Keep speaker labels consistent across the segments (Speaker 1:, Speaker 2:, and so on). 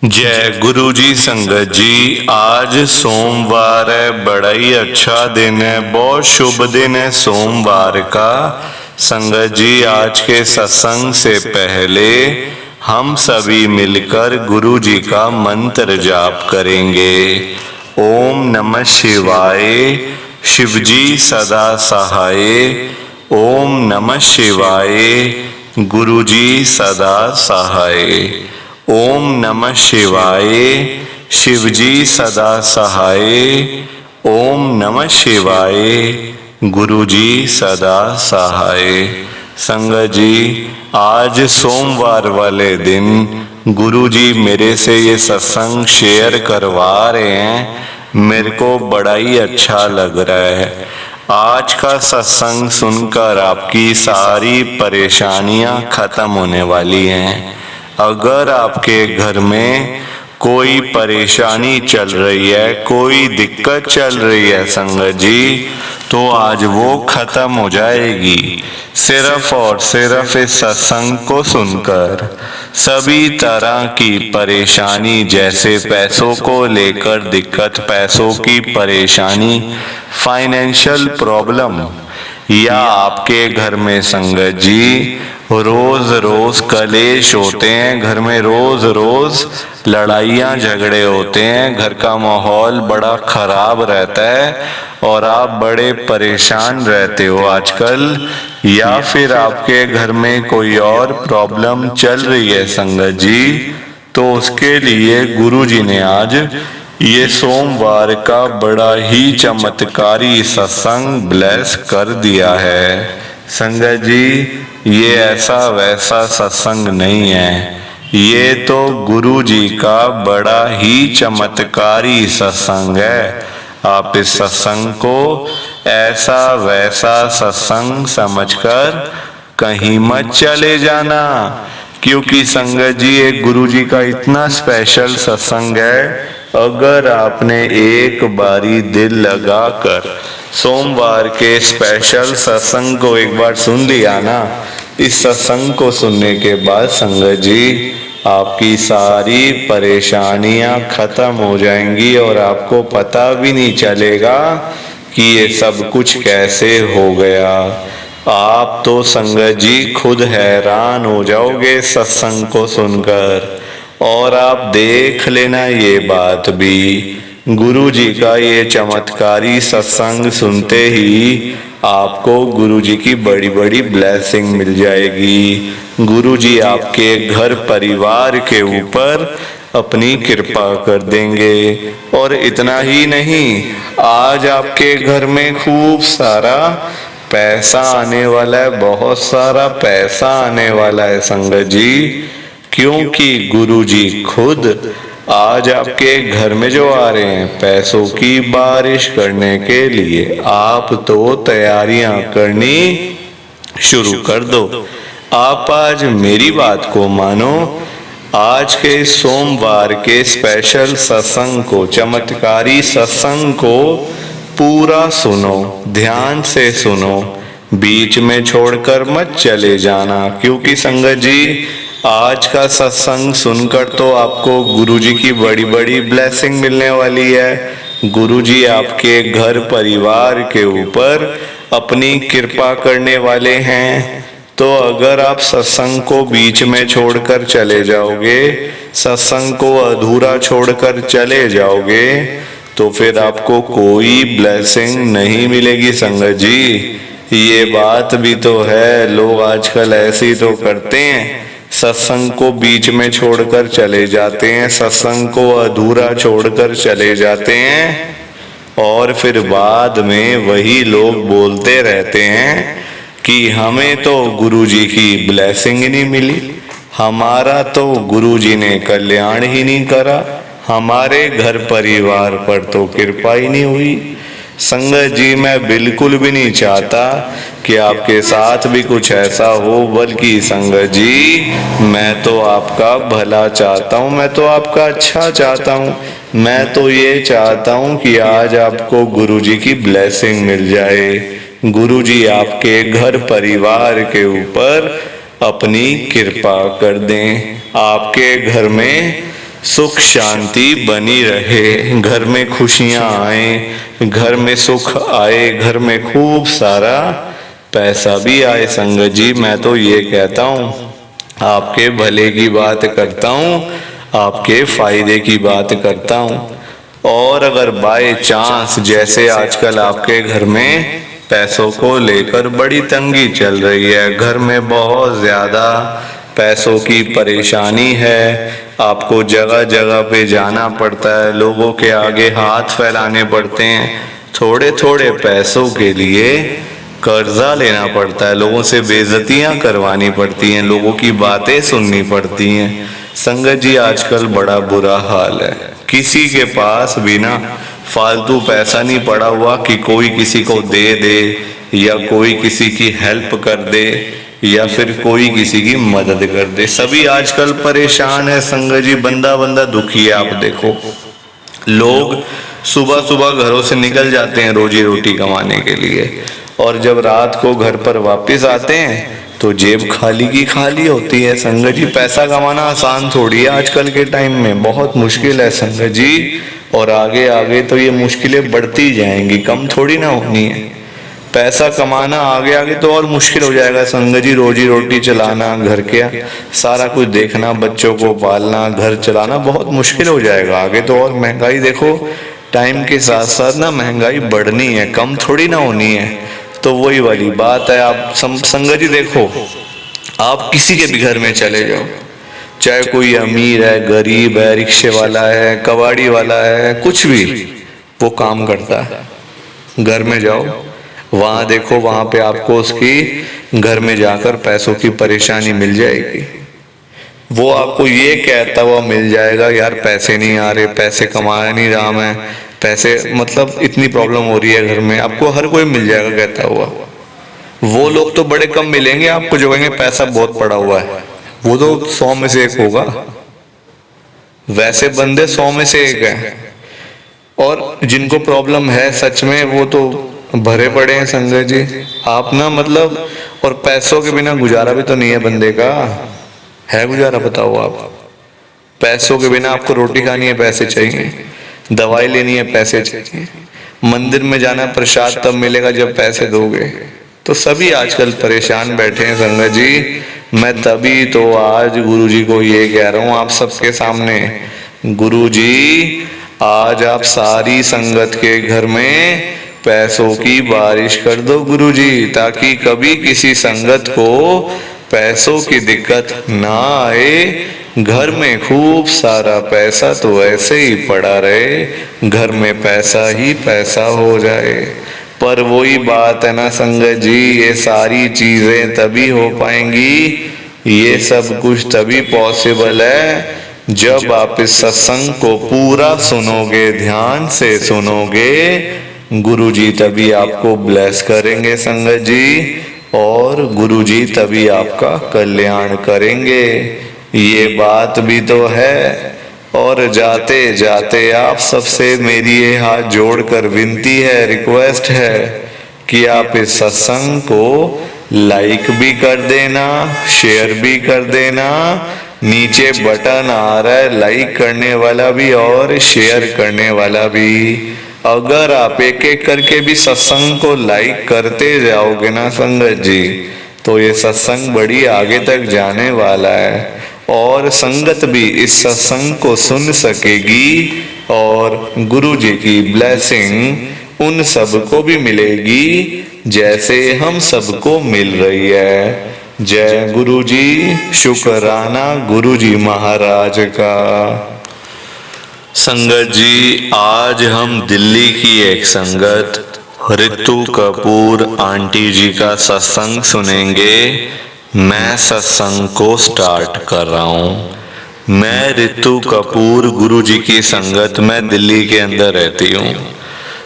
Speaker 1: जय गुरु जी। संगत जी, आज सोमवार है, बड़ा ही अच्छा दिन है, बहुत शुभ दिन है सोमवार का। संगत जी, आज के सत्संग से पहले हम सभी मिलकर गुरु जी का मंत्र जाप करेंगे। ओम नमः शिवाय, शिव जी सदा सहाय। ओम नमः शिवाय, गुरु जी सदा सहाय। ओम नमः शिवाय, शिव जी सदा सहाय। ओम नमः शिवाय, गुरु जी सदा सहाय। संगत जी, आज सोमवार वाले दिन गुरु जी मेरे से ये सत्संग शेयर करवा रहे हैं, मेरे को बड़ा ही अच्छा लग रहा है। आज का सत्संग सुनकर आपकी सारी परेशानियां खत्म होने वाली हैं। अगर आपके घर में कोई परेशानी चल रही है, कोई दिक्कत चल रही है संगत जी, तो आज वो खत्म हो जाएगी सिर्फ और सिर्फ इस सत्संग को सुनकर। सभी तरह की परेशानी, जैसे पैसों को लेकर दिक्कत, पैसों की परेशानी, फाइनेंशियल प्रॉब्लम, या आपके घर में संगत जी रोज रोज कलेश होते हैं, घर में रोज रोज लड़ाइयाँ झगड़े होते हैं, घर का माहौल बड़ा खराब रहता है और आप बड़े परेशान रहते हो आजकल, या फिर आपके घर में कोई और प्रॉब्लम चल रही है संगत जी, तो उसके लिए गुरु जी ने आज ये सोमवार का बड़ा ही चमत्कारी सत्संग ब्लेस कर दिया है। संगत जी, ये ऐसा वैसा सत्संग नहीं है, ये तो गुरु जी का बड़ा ही चमत्कारी सत्संग है। आप इस सत्संग को ऐसा वैसा सत्संग समझकर कहीं मत चले जाना, क्योंकि संगत जी एक गुरु जी का इतना स्पेशल सत्संग है। अगर आपने एक बारी दिल लगाकर सोमवार के स्पेशल सत्संग को एक बार सुन लिया ना, इस सत्संग को सुनने के बाद संगत जी आपकी सारी परेशानियां खत्म हो जाएंगी और आपको पता भी नहीं चलेगा कि ये सब कुछ कैसे हो गया। आप तो संगत जी खुद हैरान हो जाओगे सत्संग को सुनकर। और आप देख लेना ये बात भी, गुरु जी का ये चमत्कारी सत्संग सुनते ही आपको गुरु जी की बड़ी बड़ी ब्लेसिंग मिल जाएगी। गुरु जी आपके घर परिवार के ऊपर अपनी कृपा कर देंगे। और इतना ही नहीं, आज आपके घर में खूब सारा पैसा आने वाला है, बहुत सारा पैसा आने वाला है संगत जी, क्योंकि गुरु जी खुद आज आपके घर में जो आ रहे हैं पैसों की बारिश करने के लिए। आप तो तैयारियां करनी शुरू कर दो। आप आज मेरी बात को मानो, आज के सोमवार के स्पेशल सत्संग को, चमत्कारी सत्संग को पूरा सुनो, ध्यान से सुनो, बीच में छोड़कर मत चले जाना, क्योंकि संगत जी आज का सत्संग सुनकर तो आपको गुरुजी की बड़ी बड़ी ब्लेसिंग मिलने वाली है। गुरुजी आपके घर परिवार के ऊपर अपनी कृपा करने वाले हैं। तो अगर आप सत्संग को बीच में छोड़कर चले जाओगे, सत्संग को अधूरा छोड़कर चले जाओगे, तो फिर आपको कोई ब्लेसिंग नहीं मिलेगी संगत जी। ये बात भी तो है, लोग आजकल ऐसे ही तो करते हैं, सत्संग को बीच में छोड़कर चले जाते हैं, सत्संग को अधूरा छोड़कर चले जाते हैं, और फिर बाद में वही लोग बोलते रहते हैं कि हमें तो गुरुजी की ब्लेसिंग ही नहीं मिली, हमारा तो गुरुजी ने कल्याण ही नहीं करा, हमारे घर परिवार पर तो कृपा ही नहीं हुई। संगत जी, मैं बिल्कुल भी नहीं चाहता कि आपके साथ भी कुछ ऐसा हो, बल्कि संगत जी मैं तो आपका भला चाहता हूँ, मैं तो आपका अच्छा चाहता हूँ। मैं तो ये चाहता हूँ कि आज आपको गुरुजी की ब्लेसिंग मिल जाए, गुरुजी आपके घर परिवार के ऊपर अपनी कृपा कर दें, आपके घर में सुख शांति बनी रहे, घर में खुशियां आए, घर में सुख आए, घर में खूब सारा पैसा भी आए। संगत जी मैं तो ये कहता हूँ, आपके भले की बात करता हूँ, आपके फायदे की बात करता हूँ। और अगर बाय चांस जैसे आजकल आपके घर में पैसों को लेकर बड़ी तंगी चल रही है, घर में बहुत ज्यादा पैसों की परेशानी है, आपको जगह जगह पे जाना पड़ता है, लोगों के आगे हाथ फैलाने पड़ते हैं, थोड़े थोड़े पैसों के लिए कर्जा लेना पड़ता है, लोगों से बेइज्जतियां करवानी पड़ती हैं, लोगों की बातें सुननी पड़ती हैं। संगत जी आजकल बड़ा बुरा हाल है, किसी के पास भी ना फालतू पैसा नहीं पड़ा हुआ कि कोई किसी को दे दे या कोई किसी की हेल्प कर दे या फिर कोई किसी की मदद कर दे। सभी आजकल परेशान है संगत जी, बंदा बंदा दुखी है। आप देखो लोग सुबह सुबह घरों से निकल जाते हैं रोजी रोटी कमाने के लिए, और जब रात को घर पर वापस आते हैं तो जेब खाली की खाली होती है। संगत जी पैसा कमाना आसान थोड़ी है, आजकल के टाइम में बहुत मुश्किल है संगत जी, और आगे आगे तो ये मुश्किलें बढ़ती जाएंगी, कम थोड़ी ना होनी है। पैसा कमाना आगे आगे तो और मुश्किल हो जाएगा संगत जी, रोजी रोटी चलाना, घर के सारा कुछ देखना, बच्चों को पालना, घर चलाना बहुत मुश्किल हो जाएगा आगे तो। और महंगाई देखो टाइम के साथ साथ ना महंगाई बढ़नी है, कम थोड़ी ना होनी है। तो वही वाली बात है। आप संगत जी देखो, आप किसी के भी घर में चले जाओ, चाहे कोई अमीर है, गरीब है, रिक्शे वाला है, कबाड़ी वाला है, कुछ भी वो काम करता है, घर में जाओ वहां देखो, वहां पे आपको उसकी घर में जाकर पैसों की परेशानी मिल जाएगी। वो आपको ये कहता हुआ मिल जाएगा, यार पैसे नहीं आ रहे, पैसे कमा नहीं रहा मैं, पैसे मतलब इतनी प्रॉब्लम हो रही है घर में, आपको हर कोई मिल जाएगा कहता हुआ। वो लोग तो बड़े कम मिलेंगे आपको जो कहेंगे पैसा बहुत पड़ा हुआ है, वो तो 100 में से एक होगा, वैसे बंदे 100 में से एक हैं। और जिनको प्रॉब्लम है सच में वो तो भरे पड़े हैं संजय जी। आप ना मतलब, और पैसों के बिना गुजारा भी तो नहीं है बंदे का, है गुजारा बताओ आप? पैसों के बिना आपको रोटी खानी है पैसे चाहिए, दवाई लेनी है पैसे चाहिए, मंदिर में जाना प्रसाद तब मिलेगा जब पैसे दोगे। तो सभी आजकल परेशान बैठे हैं संगत जी। मैं तभी तो आज गुरुजी को ये कह रहा हूँ आप सबके सामने, गुरुजी आज आप सारी संगत के घर में पैसों की बारिश कर दो गुरुजी, ताकि कभी किसी संगत को पैसों की दिक्कत ना आए। घर में खूब सारा पैसा तो ऐसे ही पड़ा रहे, घर में पैसा ही पैसा हो जाए। पर वही बात है ना संगत जी, ये सारी चीजें तभी हो पाएंगी, ये सब कुछ तभी पॉसिबल है जब आप इस सत्संग को पूरा सुनोगे, ध्यान से सुनोगे। गुरुजी तभी आपको ब्लेस करेंगे संगत जी, और गुरुजी तभी आपका कल्याण करेंगे। ये बात भी तो है। और जाते जाते आप सबसे मेरी ये हाथ जोड़कर विनती है, रिक्वेस्ट है कि आप इस सत्संग को लाइक भी कर देना, शेयर भी कर देना। नीचे बटन आ रहा है लाइक करने वाला भी और शेयर करने वाला भी। अगर आप एक एक करके भी सत्संग को लाइक करते जाओगे ना संगत जी, तो ये सत्संग बड़ी आगे तक जाने वाला है, और संगत भी इस सत्संग को सुन सकेगी, और गुरु जी की ब्लेसिंग उन सबको भी मिलेगी जैसे हम सबको मिल रही है। जय गुरु जी, शुक्राना गुरु जी महाराज का। संगत जी आज हम दिल्ली की एक संगत रितु कपूर आंटी जी का सत्संग सुनेंगे। मैं सत्संग को स्टार्ट कर रहा हूँ। मैं रितु कपूर गुरु जी की संगत में दिल्ली के अंदर रहती हूँ।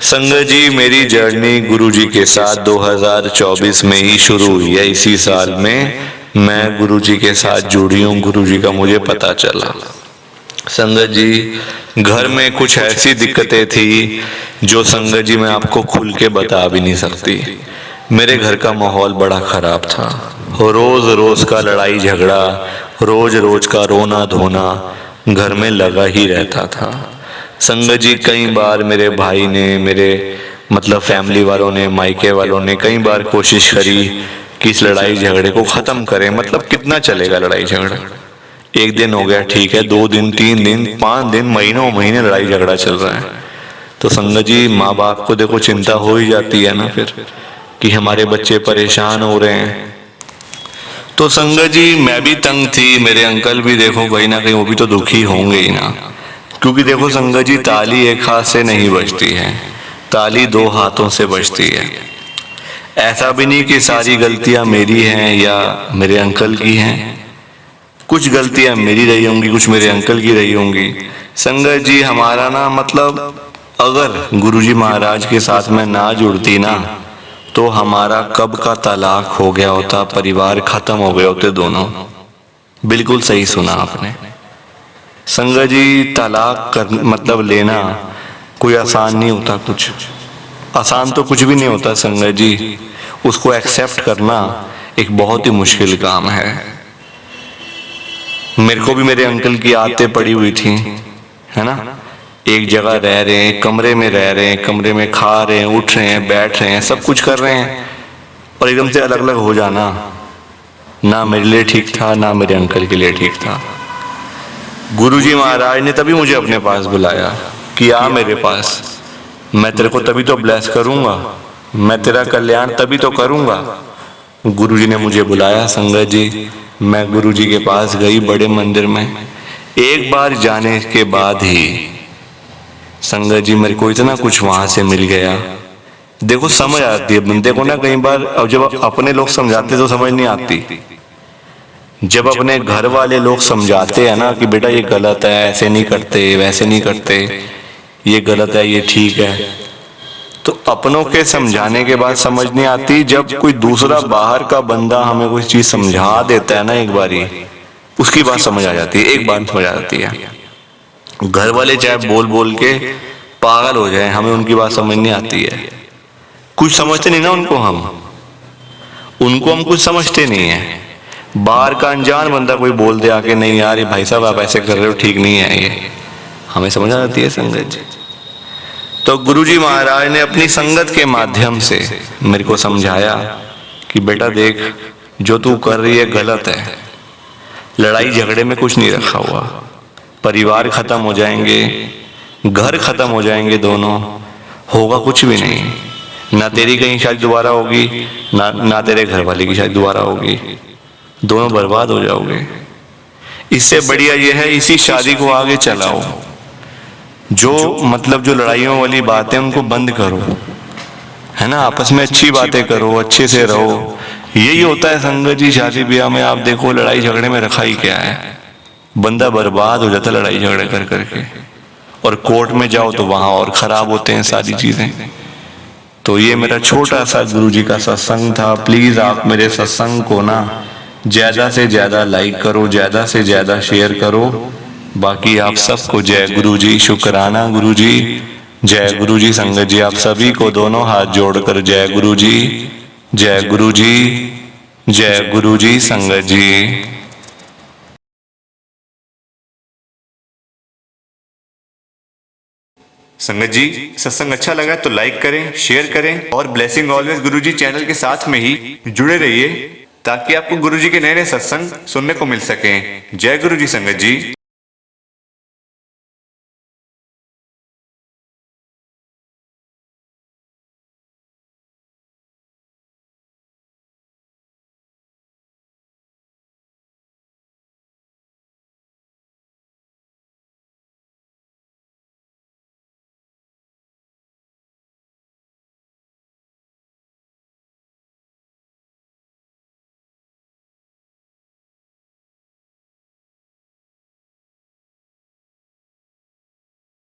Speaker 1: संगत जी मेरी जर्नी गुरु जी के साथ 2024 में ही शुरू हुई है। इसी साल में मैं गुरु जी के साथ जुड़ी हूँ, गुरु जी का मुझे पता चला। संगत जी घर में कुछ ऐसी दिक्कतें थी जो संगत जी मैं आपको खुल के बता भी नहीं सकती। मेरे घर का माहौल बड़ा खराब था, रोज रोज का लड़ाई झगड़ा, रोज रोज का रोना धोना, घर में लगा ही रहता था। संगत जी कई बार मेरे भाई ने, मेरे मतलब फैमिली वालों ने, मायके वालों ने कई बार कोशिश करी कि इस लड़ाई झगड़े को खत्म करें। मतलब कितना चलेगा लड़ाई झगड़ा, एक दिन हो गया ठीक है, 2 दिन, 3 दिन, 5 दिन, महीनों महीने लड़ाई झगड़ा चल रहा है। तो संगत जी माँ बाप को देखो चिंता हो ही जाती है ना फिर, कि हमारे बच्चे परेशान हो रहे हैं। तो संगत जी मैं भी तंग थी, मेरे अंकल भी देखो कहीं ना कहीं वो भी तो दुखी होंगे ही ना। क्योंकि देखो संगत जी ताली एक हाथ से नहीं बजती है, ताली 2 हाथों से बजती है। ऐसा भी नहीं कि सारी गलतियां मेरी हैं या मेरे अंकल की हैं, कुछ गलतियां मेरी रही होंगी, कुछ मेरे अंकल की रही होंगी। संगत जी हमारा ना मतलब अगर गुरुजी महाराज के साथ में ना जुड़ती ना तो हमारा कब का तलाक हो गया होता, परिवार खत्म हो गए होते दोनों। बिल्कुल सही सुना आपने। संगत जी तलाक कर मतलब लेना कोई आसान नहीं होता, कुछ आसान तो कुछ भी नहीं होता संगत जी। उसको एक्सेप्ट करना एक बहुत ही मुश्किल काम है। मेरे को भी मेरे अंकल की आदतें पड़ी हुई थी, है ना। एक जगह रह रहे हैं, कमरे में रह रहे हैं, कमरे में खा रहे हैं, उठ रहे हैं, बैठ रहे हैं, सब कुछ कर रहे हैं, और एकदम से अलग अलग हो जाना ना मेरे लिए ठीक था ना मेरे अंकल के लिए ठीक था। गुरुजी महाराज ने तभी मुझे अपने पास बुलाया कि आ मेरे पास, मैं तेरे को तभी तो ब्लेस करूंगा, मैं तेरा कल्याण तभी तो करूंगा। गुरुजी ने मुझे बुलाया संगत जी, मैं गुरुजी के पास गई बड़े मंदिर में। एक बार जाने के बाद ही संगत जी मेरे को इतना कुछ वहां से मिल गया। देखो समझ आती है बंदे को ना कई बार, अब जब अपने लोग समझाते तो समझ नहीं आती, जब अपने घर वाले लोग समझाते हैं ना कि बेटा ये गलत है, ऐसे नहीं करते, वैसे नहीं करते, ये गलत है, ये ठीक है, तो अपनों के समझाने के बाद समझ नहीं आती। जब कोई दूसरा बाहर का बंदा हमें कोई चीज समझा देता है ना एक बारी, उसकी बात समझ आ जाती है, एक बार समझ आ जाती है। घर वाले चाहे बोल बोल के पागल हो जाए, हमें उनकी बात समझ नहीं आती है। कुछ समझते नहीं ना उनको हम कुछ समझते नहीं है। बाहर का अनजान बंदा कोई बोल दे आके, नहीं यार ये भाई साहब आप ऐसे कर रहे हो, ठीक नहीं है ये, हमें समझ आ जाती है संगत जी। तो गुरुजी महाराज ने अपनी संगत के माध्यम से मेरे को समझाया कि बेटा देख जो तू कर रही है गलत है, लड़ाई झगड़े में कुछ नहीं रखा हुआ, परिवार खत्म हो जाएंगे, घर खत्म हो जाएंगे, दोनों होगा कुछ भी नहीं, ना तेरी कहीं शादी दोबारा होगी, ना तेरे घर वाले की शादी दोबारा होगी, दोनों बर्बाद हो जाओगे। इससे बढ़िया यह है इसी शादी को आगे चलाओ। जो मतलब जो लड़ाइयों वाली बातें उनको बंद करो, है ना, आपस में अच्छी बातें करो, अच्छे से रहो। यही होता है संगत जी शादी ब्याह में। आप देखो लड़ाई झगड़े में रखा ही क्या है, बंदा बर्बाद हो जाता लड़ाई झगड़े कर करके, और कोर्ट में जाओ तो वहां और खराब होते हैं सारी चीजें। तो ये मेरा छोटा सा गुरुजी का सत्संग था। प्लीज आप मेरे सत्संग को ना ज्यादा से ज्यादा लाइक करो, ज्यादा से ज्यादा शेयर करो। बाकी आप सबको जय गुरुजी, शुक्राना गुरुजी, जय गुरुजी। संगत जी आप सभी को दोनों हाथ जोड़कर जय गुरुजी, जय गुरुजी, जय गुरुजी। संगत जी
Speaker 2: संगत जी सत्संग अच्छा लगा तो लाइक करें, शेयर करें, और ब्लेसिंग ऑलवेज गुरुजी चैनल के साथ में ही जुड़े रहिए ताकि आपको गुरुजी के नए नए सत्संग सुनने को मिल सकें। जय गुरुजी संगत जी।